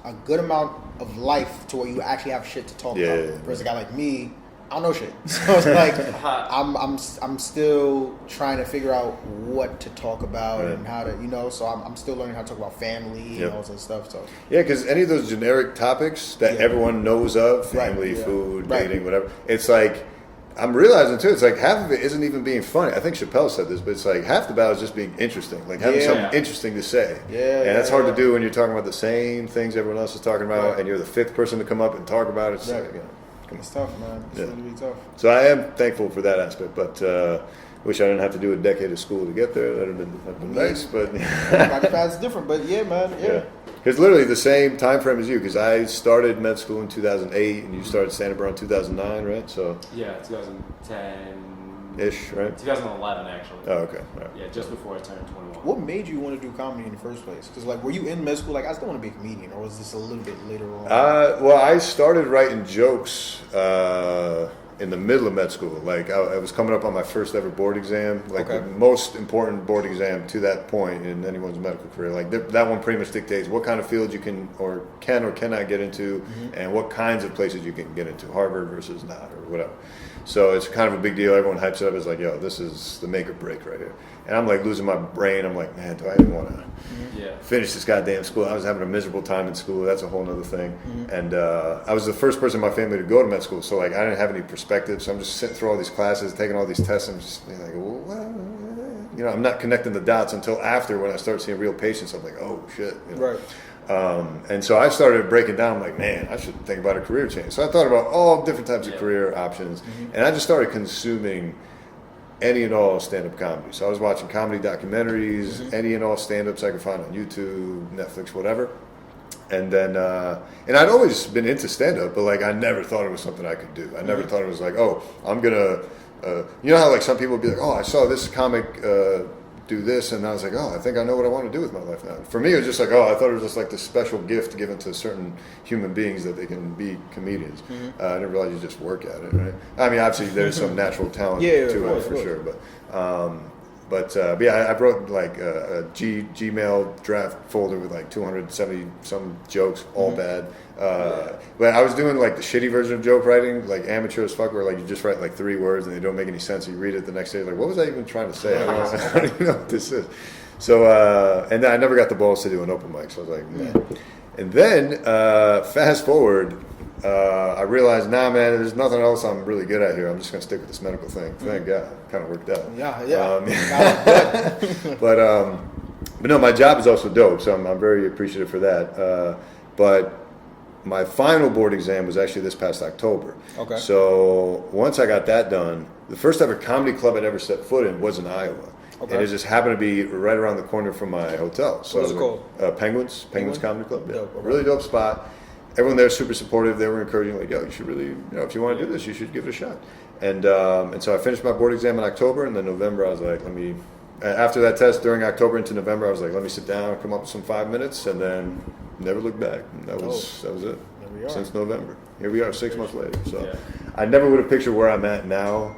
a good amount of life to where you actually have shit to talk about. Whereas a guy like me, I don't know shit. So it's like I'm still trying to figure out what to talk about and how to, so I'm still learning how to talk about family and all that stuff. So because any of those generic topics that everyone knows of, family, food, dating, whatever, it's like I'm realizing too, it's like half of it isn't even being funny. I think Chappelle said this, but it's like half the battle is just being interesting, like having something interesting to say. And that's hard to do when you're talking about the same things everyone else is talking about, and you're the fifth person to come up and talk about it. It's like, it's tough, man. It's really tough. So I am thankful for that aspect, but wish I didn't have to do a decade of school to get there. That would have been nice, but everybody's path is different. But man, It's literally the same time frame as you, because I started med school in 2008, and you started stand-up around 2009, right? So 2010-ish, right? 2011, actually. Oh, okay. Right. Yeah, just before I turned 21. What made you want to do comedy in the first place? Because like, were you in med school like, I still want to be a comedian, or was this a little bit later on? Well, I started writing jokes in the middle of med school. Like I was coming up on my first ever board exam, like Okay. the most important board exam to that point in anyone's medical career. Like that one pretty much dictates what kind of field you can or cannot get into, and what kinds of places you can get into, Harvard versus not, or whatever. So it's kind of a big deal. Everyone hypes it up as like, yo, this is the make or break right here. And I'm like losing my brain. I'm like, man, do I even want to finish this goddamn school? I was having a miserable time in school. That's a whole nother thing. And I was the first person in my family to go to med school. So like I didn't have any perspective. So I'm just sitting through all these classes, taking all these tests. I'm just like, well, you know, I'm not connecting the dots until after when I start seeing real patients. I'm like, oh shit. You know? Right. And so I started breaking down, I'm like, man, I should think about a career change. So I thought about all different types of career options, and I just started consuming any and all stand-up comedy. So I was watching comedy documentaries, any and all stand-ups I could find on YouTube, Netflix, whatever. And then, and I'd always been into stand-up, but like I never thought it was something I could do. I never thought it was like, oh, I'm gonna, you know how like some people would be like, oh, I saw this comic do this, and I was like, oh, I think I know what I want to do with my life now. For me, it was just like, oh, I thought it was just like this special gift given to certain human beings that they can be comedians. I didn't realize you just work at it, right? I mean, obviously there's some natural talent to it for sure, but yeah, I wrote like a Gmail draft folder with like 270 some jokes, all bad. But I was doing like the shitty version of joke writing, like amateur as fuck, where like you just write like 3 words and they don't make any sense. You read it the next day, like, what was I even trying to say? I don't even know what this is. So, and then I never got the balls to do an open mic. So I was like, man. And then fast forward, I realized, nah, man, there's nothing else I'm really good at here. I'm just going to stick with this medical thing. Thank God, kind of worked out. But no, my job is also dope, so I'm very appreciative for that. But my final board exam was actually this past October. Okay. So once I got that done, the first ever comedy club I'd ever set foot in was in Iowa. Okay. And it just happened to be right around the corner from my hotel. So what was it called? Penguins Comedy Club. Yeah. Dope, okay. Really dope spot. Everyone there was super supportive. They were encouraging, like, yo, you should really, you know, if you want to do this, you should give it a shot. And so I finished my board exam in October, and then November I was like, after that test during October into November, I was like, let me sit down, come up with some 5 minutes, and then never look back. And that was it. Since November. Here we are 6 months later. So I never would have pictured where I'm at now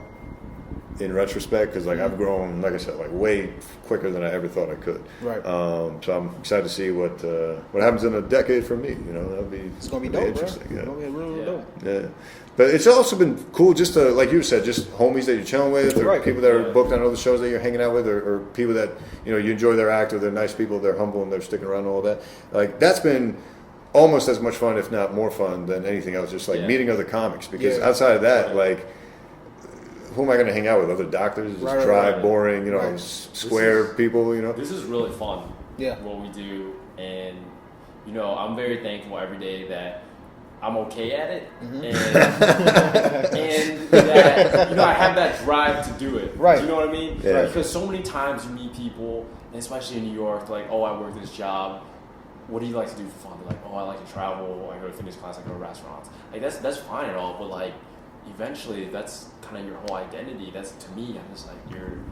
in retrospect, because like I've grown, like I said, like way quicker than I ever thought I could. Right. So I'm excited to see what happens in a decade for me. You know, it's gonna be dope, interesting. Bro. Yeah. It's gonna be really dope. Yeah. But it's also been cool just to, like you said, just homies that you're chilling with, or people that are booked on other shows that you're hanging out with, or people that, you know, you enjoy their act, or they're nice people, they're humble, and they're sticking around and all that. Like, that's been almost as much fun, if not more fun, than anything else. Just like meeting other comics, because outside of that, like, who am I going to hang out with? Other doctors? Just dry, boring, you know, square people, you know? This is really fun. Yeah. What we do, and you know, I'm very thankful every day that I'm okay at it, and that, you know, I have that drive to do it. Right. Do you know what I mean? Yeah. Because so many times you meet people, and especially in New York, like, oh, I work this job. What do you like to do for fun? They're like, oh, I like to travel. I go to fitness class. I go to restaurants. Like that's fine and all, but like eventually that's kind of your whole identity. That's, to me, I'm just like, you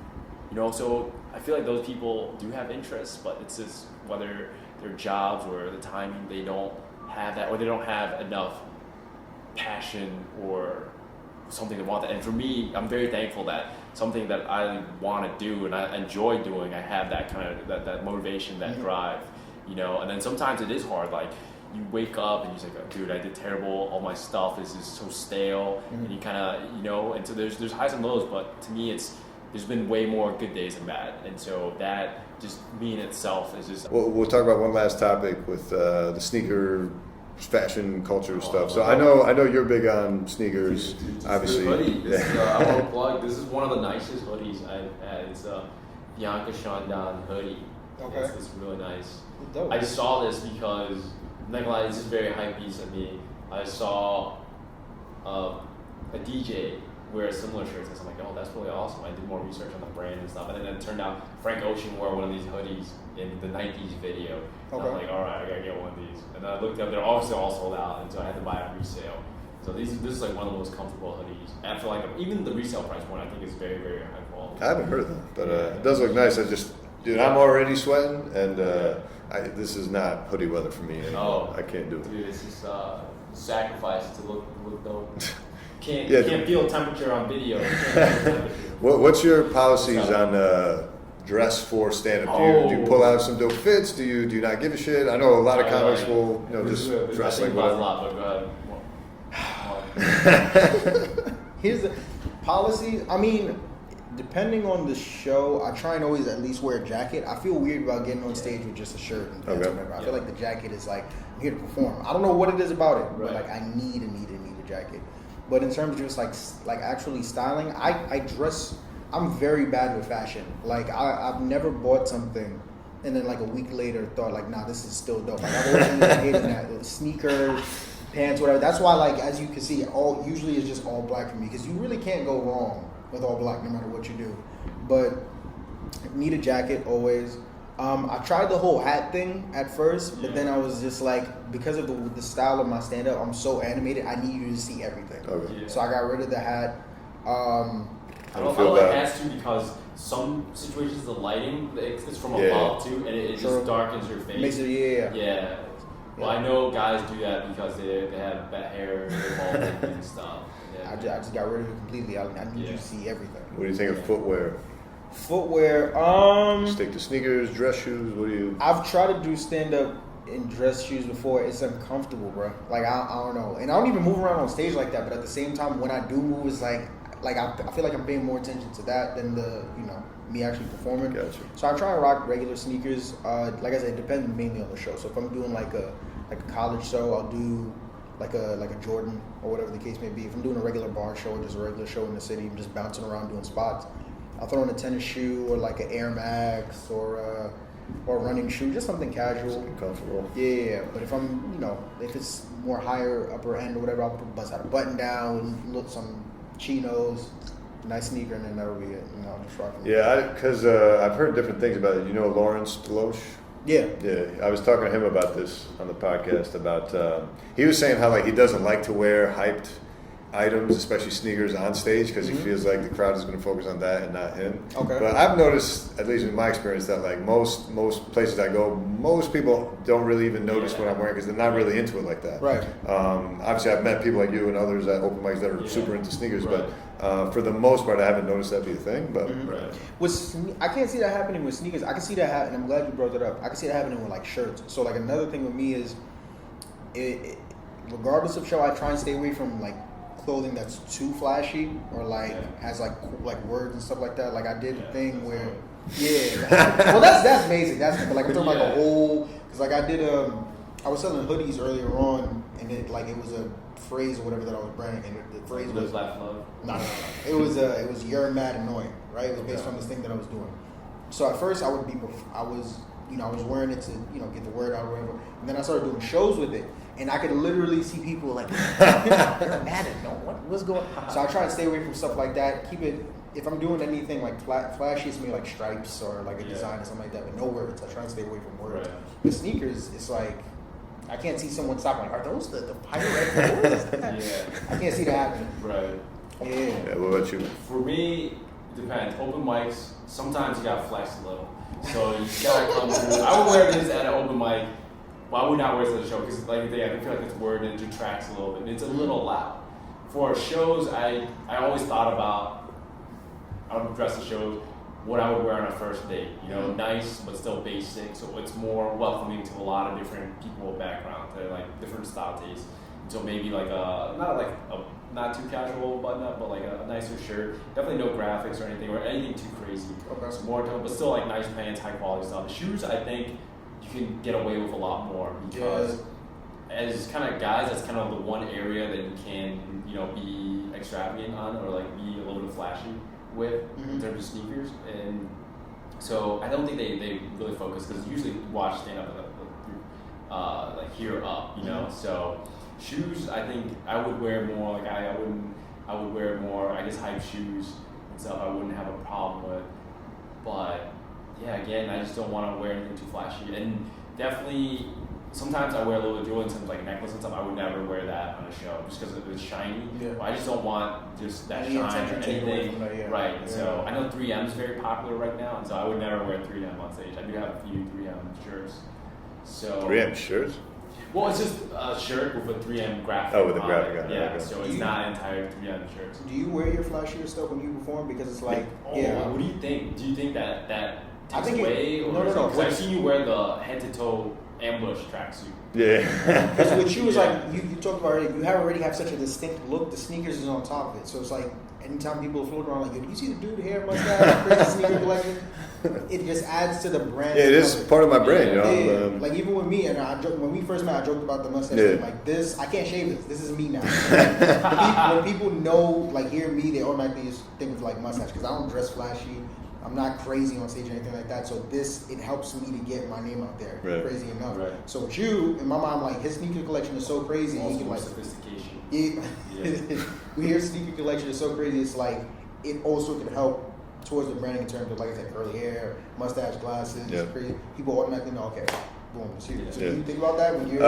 know. So I feel like those people do have interests, but it's just whether their jobs or the timing, they don't have that, or they don't have enough passion or something they want that. And for me, I'm very thankful that something that I want to do and I enjoy doing, I have that kind of that motivation, that drive, you know. And then sometimes it is hard, like you wake up and you're like, oh, dude, I did terrible, all my stuff is just so stale, and you kind of, you know, and so there's highs and lows, but to me there's been way more good days than bad, and so that just me in itself is just. We'll talk about one last topic with the sneaker fashion culture stuff. So I know you're big on sneakers, obviously. This hoodie, I want to plug. This is one of the nicest hoodies I've had. It's a Bianca Shandon hoodie. Okay. It's really nice. Dope. I just saw this because, I'm not gonna lie, this is very hype piece of me. I saw a DJ wear a similar shirt, and I'm like, oh, that's really awesome. I did more research on the brand and stuff, and then it turned out Frank Ocean wore one of these hoodies in the Nike's video. And I'm like, all right, I gotta get one of these. And then I looked up, they're obviously all sold out, and so I had to buy a resale. So this is like one of the most comfortable hoodies. And for like even the resale price point, I think is very, very high quality. I haven't heard of them, but it does look nice. Dude, I'm already sweating, and this is not hoodie weather for me anymore. I can't do it. Dude, it's just sacrifice to look dope. Yeah. You can't feel temperature on video. You can't feel temperature. What's your policies on dress for stand-up? Do you pull out some dope fits? Do you not give a shit? I know a lot of comics will just dress like whatever. A lot, but go ahead. Here's the policy. I mean, depending on the show, I try and always at least wear a jacket. I feel weird about getting on stage with just a shirt and pants or whatever. I feel like the jacket is like, I'm here to perform. I don't know what it is about it, but like I need a jacket. But in terms of just like actually styling, I dress. I'm very bad with fashion. Like I've never bought something and then like a week later thought like, nah, this is still dope. Like I've always ended up hating that. Sneakers, pants, whatever. That's why, like, as you can see, usually it's just all black for me because you really can't go wrong with all black no matter what you do. But need a jacket always. I tried the whole hat thing at first, but then I was just like, because of the style of my stand-up, I'm so animated, I need you to see everything. Okay. Yeah. So I got rid of the hat. I don't like hats too because some situations the lighting it's from above too, and it just darkens your face. Makes it yeah. Well, I know guys do that because they have bad hair, they're bald and stuff. Yeah. I just got rid of it completely. I need you to see everything. What do you think of footwear? Footwear, stick to sneakers, dress shoes. What do you? I've tried to do stand up in dress shoes before. It's uncomfortable, bro. Like I don't know, and I don't even move around on stage like that. But at the same time, when I do move, it's like I feel like I'm paying more attention to that than me actually performing. Gotcha. So I try and rock regular sneakers. Like I said, it depends mainly on the show. So if I'm doing like a college show, I'll do like a Jordan or whatever the case may be. If I'm doing a regular bar show or just a regular show in the city, I'm just bouncing around doing spots, I'll throw in a tennis shoe or like an Air Max or a running shoe, just something casual. Something comfortable. Yeah, but if I'm, if it's more higher upper end or whatever, I'll bust out a button down, look some chinos, nice sneaker, and then that'll be it. Just rocking. Yeah, because I've heard different things about it. You know Lawrence Deloche? Yeah. Yeah, I was talking to him about this on the podcast about, he was saying how he doesn't like to wear hyped items, especially sneakers, on stage because he feels like the crowd is going to focus on that and not him. Okay. But I've noticed, at least in my experience, that most places I go, most people don't really even notice what I'm wearing because they're not really into it like that. Right. Obviously, I've met people like you and others at open mics that are super into sneakers, but for the most part, I haven't noticed that be a thing. But I can't see that happening with sneakers. I can see that happening. I'm glad you brought that up. I can see that happening with shirts. So another thing with me is, regardless of show, I try and stay away from clothing that's too flashy or has words and stuff like that. I did a thing where well that's amazing. That's but I'm talking a whole because I was selling hoodies earlier on and it was a phrase or whatever that I was branding and the phrase was love. No. It was you're mad annoying, right? It was based on this thing that I was doing. So at first I was wearing it to get the word out or whatever, and then I started doing shows with it. And I could literally see people you're mad at what's going on? So I try to stay away from stuff like that. Keep it, if I'm doing anything flashy, it's maybe stripes or a design or something like that, but no words. I try to stay away from words. Right. With sneakers, it's I can't see someone stop are those the pirate words? I can't see that happening. Right. Yeah. What about you? For me, it depends. Open mics, sometimes you gotta flex a little. So you gotta come through. I would wear this at an open mic. Well, I would not wear this at a show because, I feel like it's word and it detracts a little bit. It's a little loud. For shows, I always thought about, I would dress the shows, what I would wear on a first date. Nice but still basic, so it's more welcoming to a lot of different people with background, different style tastes. So maybe not too casual button up, but a nicer shirt. Definitely no graphics or anything too crazy. Okay. So more tone, but still nice pants, high quality stuff. The shoes, I think, you can get away with a lot more because as kind of guys, that's kind of the one area that you can, be extravagant on or be a little bit flashy with in terms of sneakers. And so I don't think they really focus because usually you watch stand up here up, So shoes, I think I would wear more I would wear more hype shoes and stuff. I wouldn't have a problem with, but. Yeah, again, I just don't want to wear anything too flashy. And definitely, sometimes I wear a little jewelry and some necklace and stuff. I would never wear that on a show just because it's shiny. Yeah. I just don't want just that shine or anything. Right. Yeah. So I know 3M is very popular right now, and so I would never wear 3M on stage. I do have a few 3M shirts. So 3M shirts? Well, it's just a shirt with a 3M graphic. Oh, with a on graphic it. on it, Yeah, okay. so it's not an entire 3M shirt. Do you wear your flashier stuff when you perform? Because it's like, What do you think? Do you think that I takes think away? no. Because I've seen you wear the head to toe ambush tracksuit. Yeah. Because with you, it's like you talked about it. You already have such a distinct look. The sneakers is on top of it, so it's like anytime people are floating around, like, "Do you see the dude hair mustache, crazy sneaker collection?" It just adds to the brand. Yeah, it is part of my brain, you know. Like even with me, and when we first met, I joked about the mustache. Yeah. Thing. Like this, I can't shave this. This is me now. When people know, like hear me, they automatically just think of like mustache because I don't dress flashy. I'm not crazy on stage or anything like that. So it helps me to get my name out there. Right. Crazy enough. Right. So with you, in my mind, like his sneaker collection is so crazy. Also He can more like sophistication. we hear sneaker collection is so crazy. It's like it also can help towards the branding in terms of, like I said, curly hair, mustache, glasses. Yeah. Crazy. People automatically know, okay, boom, it's you. So Yeah. do you think about that when you're?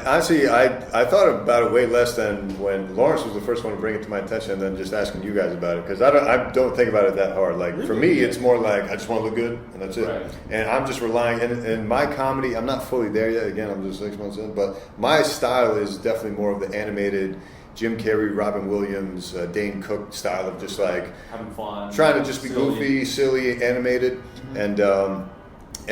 Honestly, I thought about it way less than when Lawrence was the first one to bring it to my attention, and then just asking you guys about it because I don't think about it that hard. Like for me, it's more like I just want to look good, and that's it. Right. And I'm just relying. And in my comedy, I'm not fully there yet. Again, I'm just 6 months in, but my style is definitely more of the animated Jim Carrey, Robin Williams, Dane Cook style of just like having fun, trying to just be goofy, silly, animated, and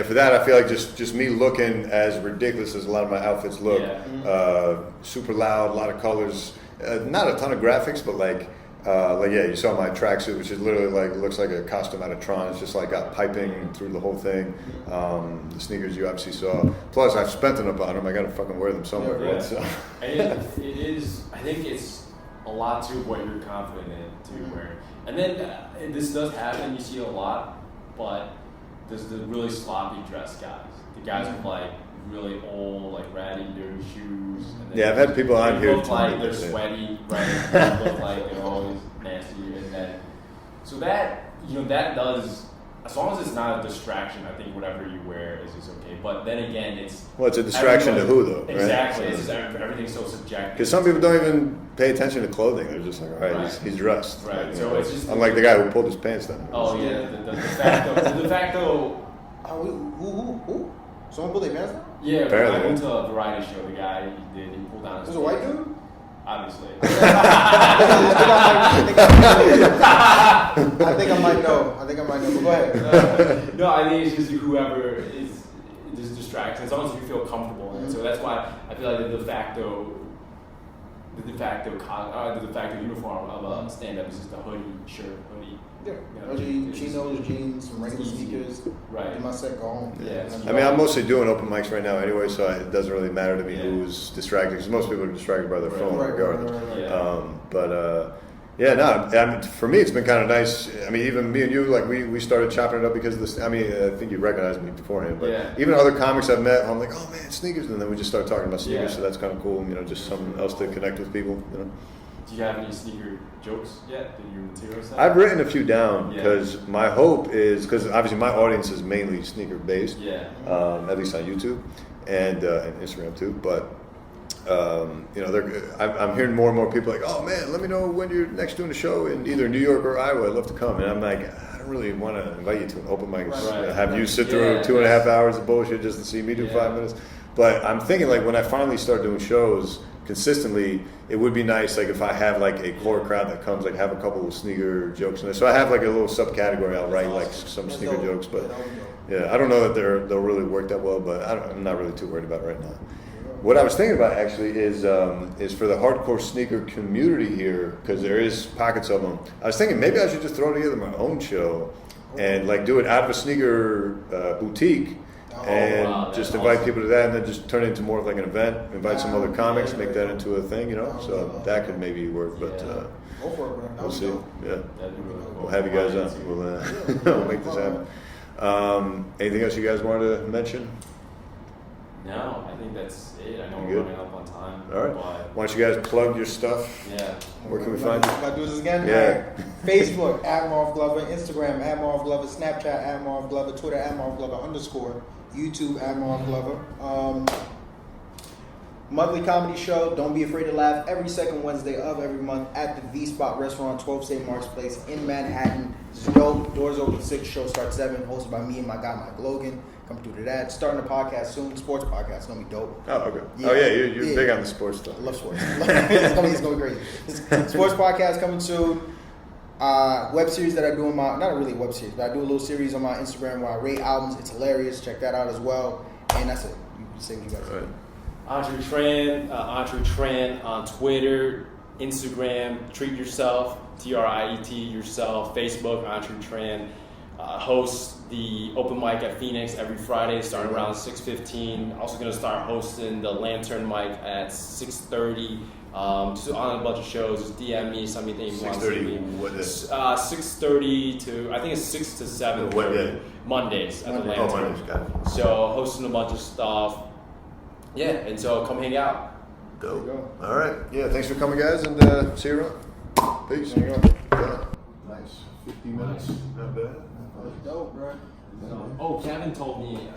for that, I feel like just me looking as ridiculous as a lot of my outfits look. Yeah. Super loud, a lot of colors, not a ton of graphics, but like you saw my tracksuit, which is literally like looks like a costume out of Tron. It's just like got piping through the whole thing. The sneakers you obviously saw. Plus, I've spent enough on them. I got to fucking wear them somewhere. Yeah. Right? So. And it is. I think it's a lot to what you're confident in to wear. And then this does happen. You see it a lot, but there's the really sloppy dress guys. The guys with like really old, like ratty, dirty shoes. And then I've had people on here. Look like they're sweaty, right? They look like they're always nasty, and then so that that does. As long as it's not a distraction, I think whatever you wear is okay. But then again, it's It's a distraction to who though? Right? Exactly. It's just everything's so subjective. Because some people don't even pay attention to clothing. They're just like, all right, Right. he's dressed. Right. Like, So it's just unlike the guy who pulled his pants down. Oh yeah, the de facto. Who? Someone pulled their pants down? Yeah, Apparently, I went to a variety show. The guy he pulled down his. Was it a white dude? Obviously. I think I might know. But go ahead. No, I think it's just whoever is just distracted. As long as you feel comfortable in it. So that's why I feel like the de facto uniform of a stand-up is just a hoodie, shirt, hoodie. Yeah. Chinos, jeans, some regular sneakers. Right. In my set, go home. Yeah. I mean, I'm mostly doing open mics right now anyway, so it doesn't really matter to me who's distracted, because most people are distracted by their phone regardless. Right. For me, it's been kind of nice. I mean, even me and you, like we started chopping it up because of this. I mean, I think you recognized me beforehand, but even other comics I've met, I'm like, oh man, sneakers, and then we just started talking about sneakers, so that's kind of cool. Just something else to connect with people. Do you have any sneaker jokes yet in your material set? I've written a few down because my hope is, because obviously my audience is mainly sneaker based, at least on YouTube and Instagram too. But I'm hearing more and more people like, oh man, let me know when you're next doing a show in either New York or Iowa. I'd love to come. And I'm like, I don't really want to invite you to an open mic. Have you sit through 2.5 hours of bullshit just to see me do 5 minutes. But I'm thinking like when I finally start doing shows consistently, it would be nice like if I have like a core crowd that comes, like have a couple of sneaker jokes in there. So I have like a little subcategory. I'll write like some sneaker jokes, but I don't know that they'll really work that well. But I'm not really too worried about it right now. What I was thinking about actually is for the hardcore sneaker community here, because there is pockets of them. I was thinking maybe I should just throw together my own show and like do it out of a sneaker boutique. And just invite people to that, and then just turn it into more of like an event. Invite some other comics, make that into a thing, So that could maybe work, but we'll see. Yeah, we'll have you guys on. We'll make this happen. Anything else you guys wanted to mention? No, I think that's it. I know You we're good? running up on time. All right. But Why don't you guys plug your stuff? yeah. Where can we find you? Gotta do this again? Yeah. Facebook, @Marv Glover. Instagram, @Marv Glover. Snapchat, @Marv Glover. Twitter, @Marv Glover _. YouTube, @Marv Glover. monthly comedy show. Don't be afraid to laugh. Every second Wednesday of every month at the V Spot Restaurant, 12 St. Mark's Place in Manhattan. It's dope. Doors open 6. Show starts 7. Hosted by me and my guy Mike Logan. Come through to that. Starting a podcast soon. Sports podcast. It's gonna be dope. Oh, okay. You're big on the sports stuff. I love sports. It's gonna be crazy. Sports podcast coming soon. Web series that I do on my, not really a web series, but I do a little series on my Instagram where I rate albums. It's hilarious. Check that out as well. And that's it. You can say what you guys say. Anhtriet Tran on Twitter, Instagram, Treat Yourself, TRIET yourself, Facebook, Anhtriet Tran. Hosts the open mic at Phoenix every Friday starting around 6:15. Also going to start hosting the Lantern mic at 6:30. Just on a bunch of shows. Just DM me something you want to see me. What is? 6:30 to, I think it's 6 to 7. What day? Mondays at the Oh, Lantern. Mondays, got it. So hosting a bunch of stuff. Yeah, and so come hang out. Dope. There you All right. Yeah, thanks for coming, guys, and see you around. Peace. There you Yeah. Nice. 50 minutes. Not bad. Dope, bro. Oh, Kevin told me.